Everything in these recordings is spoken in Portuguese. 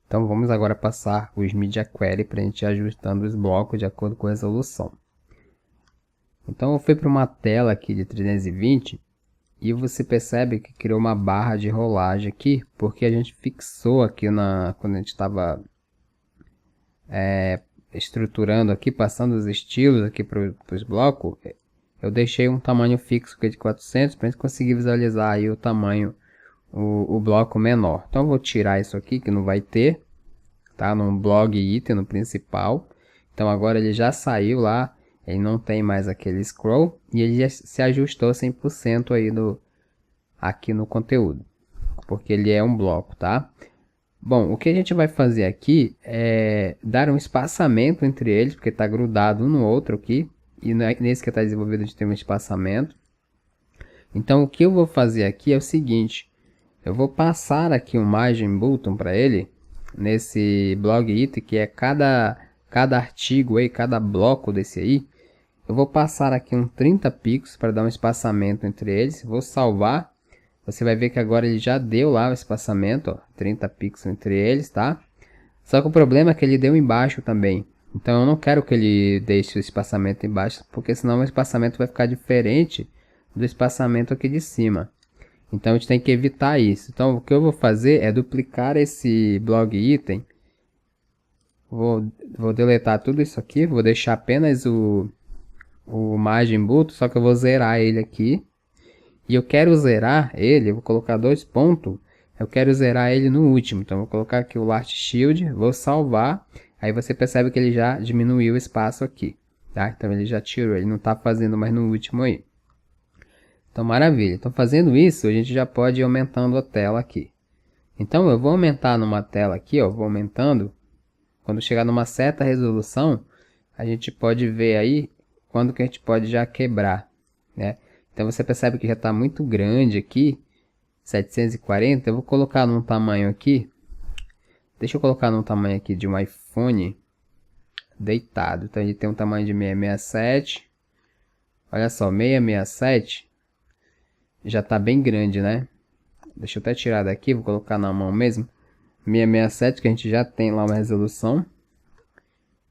Então vamos agora passar os Media Query para a gente ir ajustando os blocos de acordo com a resolução. Então eu fui para uma tela aqui de 320 e você percebe que criou uma barra de rolagem aqui, porque a gente fixou aqui quando a gente estava estruturando aqui, passando os estilos aqui para os blocos, eu deixei um tamanho fixo aqui de 400 para a gente conseguir visualizar aí o tamanho, o bloco menor. Então eu vou tirar isso aqui que não vai ter, tá? No blog item, no principal. Então agora ele já saiu lá, ele não tem mais aquele scroll e ele já se ajustou 100% aí aqui no conteúdo, porque ele é um bloco, tá? Bom, o que a gente vai fazer aqui é dar um espaçamento entre eles, porque está grudado um no outro aqui, e nesse que está desenvolvido a gente tem um espaçamento. Então o que eu vou fazer aqui é o seguinte, eu vou passar aqui um margin button para ele, nesse blog item, que é cada artigo aí, cada bloco desse aí, eu vou passar aqui um 30 pixels para dar um espaçamento entre eles, vou salvar. Você vai ver que agora ele já deu lá o espaçamento, ó, 30 pixels entre eles, tá? Só que o problema é que ele deu embaixo também. Então eu não quero que ele deixe o espaçamento embaixo, porque senão o espaçamento vai ficar diferente do espaçamento aqui de cima. Então a gente tem que evitar isso. Então o que eu vou fazer é duplicar esse blog item. Vou deletar tudo isso aqui, vou deixar apenas o margin button, só que eu vou zerar ele aqui. E eu quero zerar ele, eu vou colocar 2 pontos, eu quero zerar ele no último. Então, eu vou colocar aqui o Last Shield, vou salvar. Aí você percebe que ele já diminuiu o espaço aqui, tá? Então, ele já tirou, ele não está fazendo mais no último aí. Então, maravilha. Então, fazendo isso, a gente já pode ir aumentando a tela aqui. Então, eu vou aumentar numa tela aqui, ó, vou aumentando. Quando chegar numa certa resolução, a gente pode ver aí quando que a gente pode já quebrar, né? Então você percebe que já está muito grande aqui, 740, eu vou colocar num tamanho aqui, deixa eu colocar num tamanho aqui de um iPhone deitado, então ele tem um tamanho de 667, olha só, 667, já está bem grande, né? Deixa eu até tirar daqui, vou colocar na mão mesmo, 667 que a gente já tem lá uma resolução,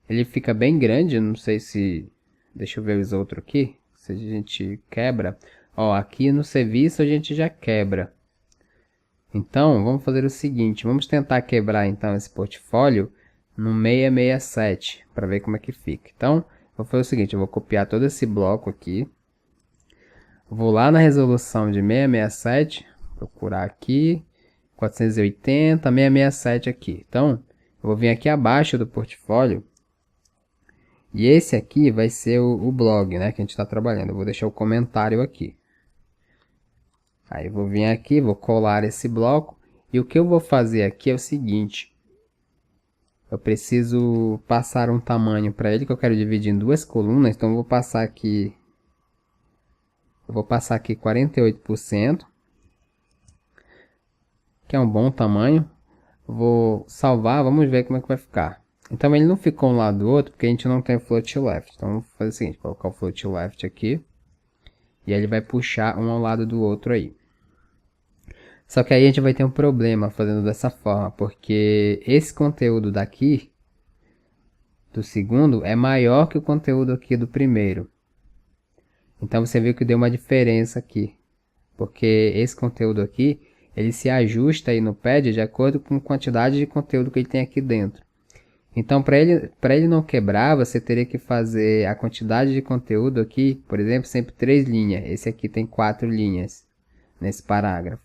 ele fica bem grande, não sei se, deixa eu ver os outros aqui, se a gente quebra, ó, aqui no serviço a gente já quebra. Então, vamos fazer o seguinte, vamos tentar quebrar então esse portfólio no 667, para ver como é que fica. Então, vou fazer o seguinte, eu vou copiar todo esse bloco aqui, vou lá na resolução de 667, procurar aqui, 480, 667 aqui. Então, eu vou vir aqui abaixo do portfólio, e esse aqui vai ser o blog, né, que a gente está trabalhando. Eu vou deixar o comentário aqui. Aí eu vou vir aqui, vou colar esse bloco. E o que eu vou fazer aqui é o seguinte. Eu preciso passar um tamanho para ele, que eu quero dividir em duas colunas. Então eu vou passar aqui... Eu vou passar aqui 48%. Que é um bom tamanho. Vou salvar, vamos ver como é que vai ficar. Então ele não ficou um lado do outro, porque a gente não tem o float left. Então vamos fazer o seguinte, vou colocar o float left aqui. E aí ele vai puxar um ao lado do outro aí. Só que aí a gente vai ter um problema fazendo dessa forma, porque esse conteúdo daqui, do segundo, é maior que o conteúdo aqui do primeiro. Então você viu que deu uma diferença aqui. Porque esse conteúdo aqui, ele se ajusta aí no pad de acordo com a quantidade de conteúdo que ele tem aqui dentro. Então, para ele não quebrar, você teria que fazer a quantidade de conteúdo aqui, por exemplo, sempre 3 linhas. Esse aqui tem 4 linhas nesse parágrafo.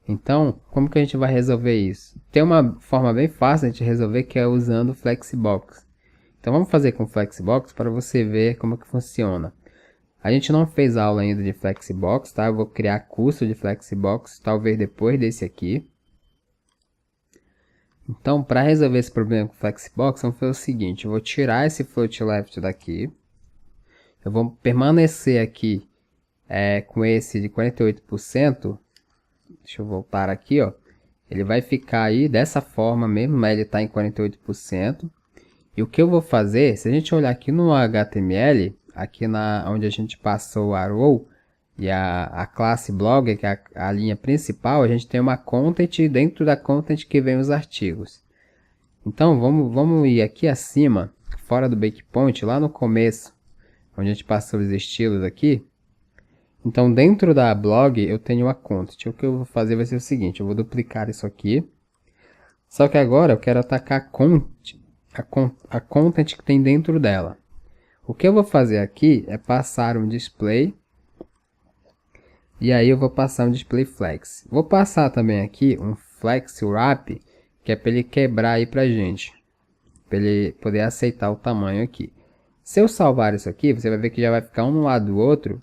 Então, como que a gente vai resolver isso? Tem uma forma bem fácil de resolver, que é usando o Flexbox. Então, vamos fazer com o Flexbox para você ver como que funciona. A gente não fez aula ainda de Flexbox, tá? Eu vou criar curso de Flexbox, talvez depois desse aqui. Então, para resolver esse problema com o Flexbox, vamos fazer o seguinte. Eu vou tirar esse float left daqui. Eu vou permanecer aqui com esse de 48%. Deixa eu voltar aqui, ó. Ele vai ficar aí dessa forma mesmo, mas ele está em 48%. E o que eu vou fazer, se a gente olhar aqui no HTML, aqui onde a gente passou o arrow, e a classe blog, que é a linha principal, a gente tem uma content, e dentro da content que vem os artigos. Então vamos ir aqui acima, fora do breakpoint, lá no começo, onde a gente passou os estilos aqui. Então dentro da blog eu tenho a content. O que eu vou fazer vai ser o seguinte, eu vou duplicar isso aqui. Só que agora eu quero atacar a content que tem dentro dela. O que eu vou fazer aqui é passar um display. E aí eu vou passar um display flex. Vou passar também aqui um flex wrap, que é para ele quebrar aí pra gente. Para ele poder aceitar o tamanho aqui. Se eu salvar isso aqui, você vai ver que já vai ficar um no lado do outro.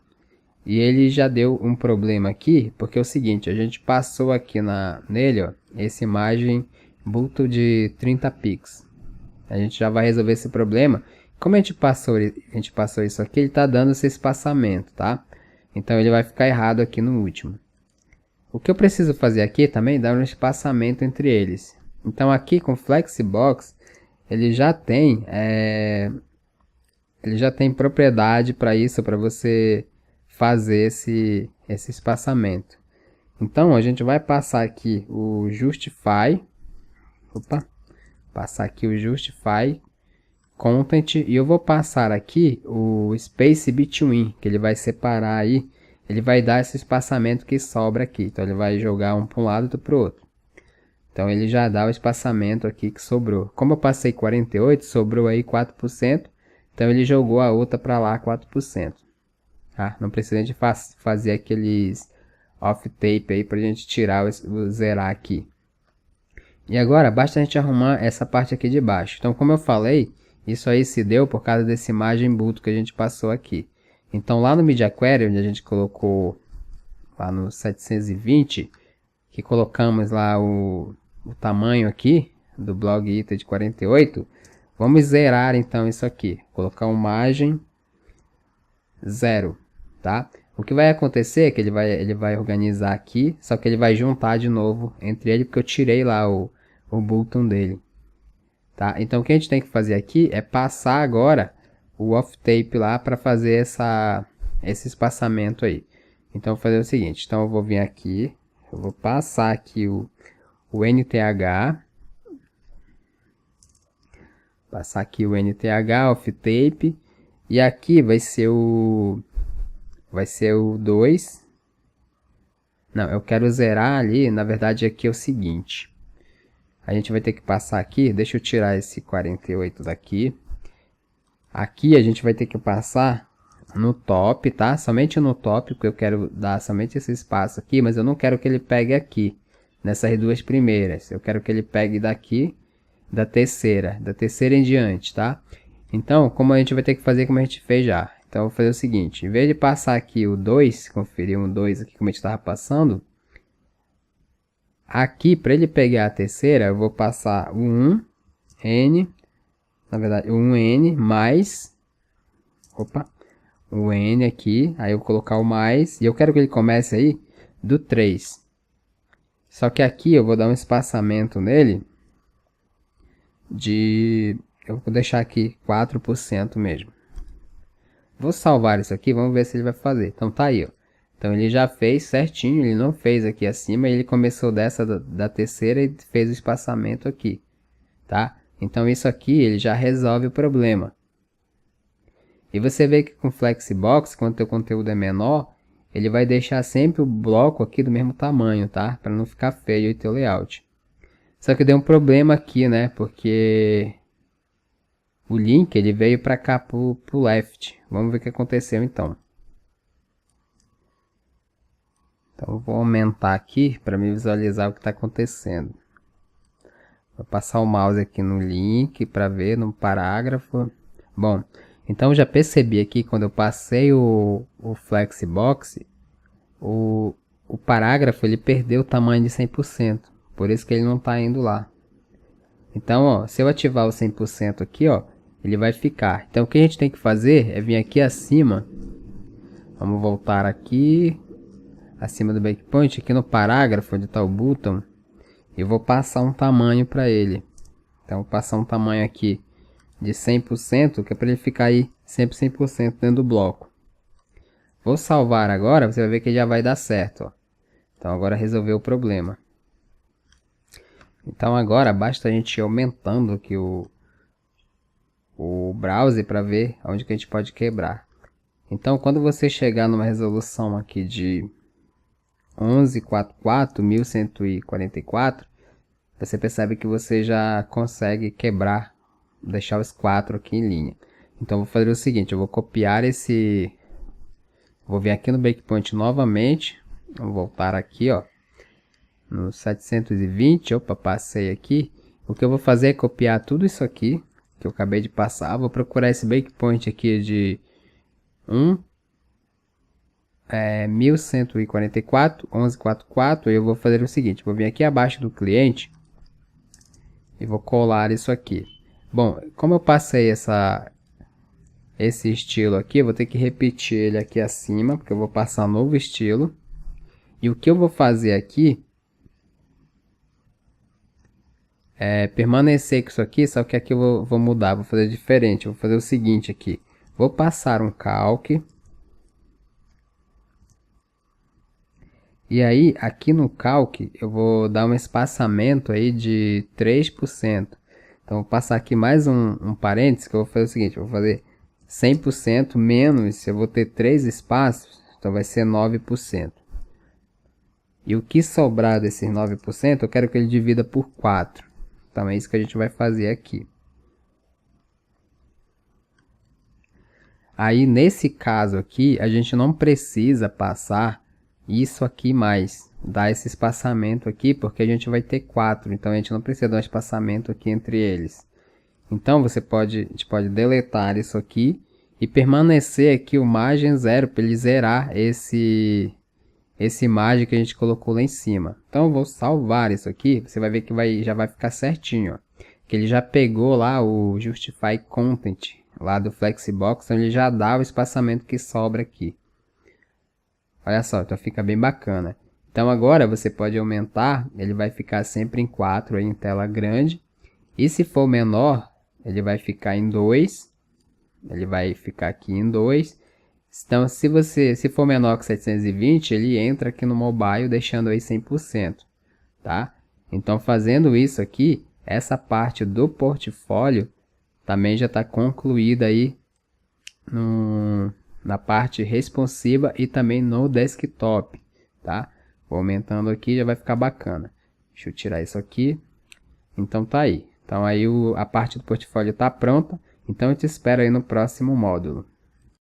E ele já deu um problema aqui, porque é o seguinte, a gente passou aqui nele, ó, essa imagem bulto de 30 pix. A gente já vai resolver esse problema. Como a gente passou isso aqui, ele está dando esse espaçamento, tá? Então ele vai ficar errado aqui no último. O que eu preciso fazer aqui também é dar um espaçamento entre eles. Então aqui com Flexbox, ele já tem propriedade para isso, para você fazer esse espaçamento. Então a gente vai passar aqui o Justify. Passar aqui o Justify Content, e eu vou passar aqui o Space Between, que ele vai separar aí, ele vai dar esse espaçamento que sobra aqui. Então ele vai jogar um para um lado e outro para o outro. Então ele já dá o espaçamento aqui que sobrou. Como eu passei 48, sobrou aí 4%, então ele jogou a outra para lá 4%. Tá? Não precisa de fazer aqueles off tape aí para a gente tirar o zerar aqui. E agora basta a gente arrumar essa parte aqui de baixo. Então como eu falei, isso aí se deu por causa desse margem bulto que a gente passou aqui. Então lá no Media Query, onde a gente colocou lá no 720, que colocamos lá o tamanho aqui do blog item de 48, vamos zerar então isso aqui. Colocar uma margem 0, tá? O que vai acontecer é que ele vai organizar aqui, só que ele vai juntar de novo entre ele, porque eu tirei lá o button dele. Tá? Então o que a gente tem que fazer aqui é passar agora o off tape lá para fazer esse espaçamento aí. Então eu vou fazer o seguinte, então eu vou vir aqui, eu vou passar aqui o NTH, passar aqui o NTH off tape, e aqui vai ser o 2. Não, eu quero zerar ali, na verdade aqui é o seguinte. A gente vai ter que passar aqui, deixa eu tirar esse 48 daqui. Aqui a gente vai ter que passar no top, tá? Somente no top, porque eu quero dar somente esse espaço aqui, mas eu não quero que ele pegue aqui, nessas duas primeiras. Eu quero que ele pegue daqui, da terceira em diante, tá? Então, como a gente vai ter que fazer como a gente fez já. Então, eu vou fazer o seguinte, em vez de passar aqui o 2, conferir um 2 aqui como a gente estava passando, aqui, para ele pegar a terceira, eu vou passar o 1n, na verdade, o 1n mais, o n aqui, aí eu vou colocar o mais, e eu quero que ele comece aí do 3. Só que aqui eu vou dar um espaçamento nele eu vou deixar aqui 4% mesmo. Vou salvar isso aqui, vamos ver se ele vai fazer. Então tá aí, ó. Então ele já fez certinho, ele não fez aqui acima, ele começou dessa da terceira e fez o espaçamento aqui, tá? Então isso aqui ele já resolve o problema. E você vê que com Flexbox, quando o teu conteúdo é menor, ele vai deixar sempre o bloco aqui do mesmo tamanho, tá? Para não ficar feio o teu layout. Só que deu um problema aqui, né? Porque o link ele veio para cá pro left. Vamos ver o que aconteceu então. Então eu vou aumentar aqui para me visualizar o que está acontecendo. Vou passar o mouse aqui no link para ver no parágrafo. Bom, então eu já percebi aqui quando eu passei o Flexbox, o parágrafo ele perdeu o tamanho de 100%. Por isso que ele não está indo lá. Então, ó, se eu ativar o 100% aqui, ó, ele vai ficar. Então o que a gente tem que fazer é vir aqui acima. Vamos voltar aqui. Acima do breakpoint, aqui no parágrafo onde está o button, eu vou passar um tamanho para ele. Então vou passar um tamanho aqui de 100%, que é para ele ficar aí sempre 100% dentro do bloco. Vou salvar agora, você vai ver que já vai dar certo, ó. Então agora resolveu o problema. Então agora basta a gente ir aumentando aqui o browser para ver onde que a gente pode quebrar. Então quando você chegar numa resolução aqui de 1144 você percebe que você já consegue quebrar, deixar os 4 aqui em linha. Então eu vou fazer o seguinte, eu vou copiar esse, vou vir aqui no breakpoint novamente, vou voltar aqui, ó, no 720, opa, passei aqui. O que eu vou fazer é copiar tudo isso aqui que eu acabei de passar, vou procurar esse breakpoint aqui de 1144, e eu vou fazer o seguinte, vou vir aqui abaixo do cliente e vou colar isso aqui. Bom, como eu passei esse estilo aqui, eu vou ter que repetir ele aqui acima, porque eu vou passar um novo estilo. E o que eu vou fazer aqui é permanecer com isso aqui, só que aqui eu vou mudar, vou fazer diferente. Eu vou fazer o seguinte aqui, vou passar um calque. E aí, aqui no calque, eu vou dar um espaçamento aí de 3%. Então, vou passar aqui mais um parênteses, que eu vou fazer o seguinte, eu vou fazer 100% menos, eu vou ter 3 espaços, então vai ser 9%. E o que sobrar desses 9%, eu quero que ele divida por 4. Então, é isso que a gente vai fazer aqui. Aí, nesse caso aqui, a gente não precisa passar isso aqui mais, dar esse espaçamento aqui, porque a gente vai ter 4, então a gente não precisa dar um espaçamento aqui entre eles. Então a gente pode deletar isso aqui e permanecer aqui o margem 0 para ele zerar esse margem que a gente colocou lá em cima. Então eu vou salvar isso aqui, você vai ver que já vai ficar certinho, ó, que ele já pegou lá o Justify Content lá do Flexbox, então ele já dá o espaçamento que sobra aqui. Olha só, então fica bem bacana. Então agora você pode aumentar, ele vai ficar sempre em 4 aí em tela grande. E se for menor, ele vai ficar em 2. Ele vai ficar aqui em 2. Então se for menor que 720, ele entra aqui no mobile deixando aí 100%, tá? Então fazendo isso aqui, essa parte do portfólio também já está concluída aí na parte responsiva e também no desktop, tá? Vou aumentando aqui, já vai ficar bacana. Deixa eu tirar isso aqui. Então tá aí. Então aí a parte do portfólio está pronta. Então eu te espero aí no próximo módulo.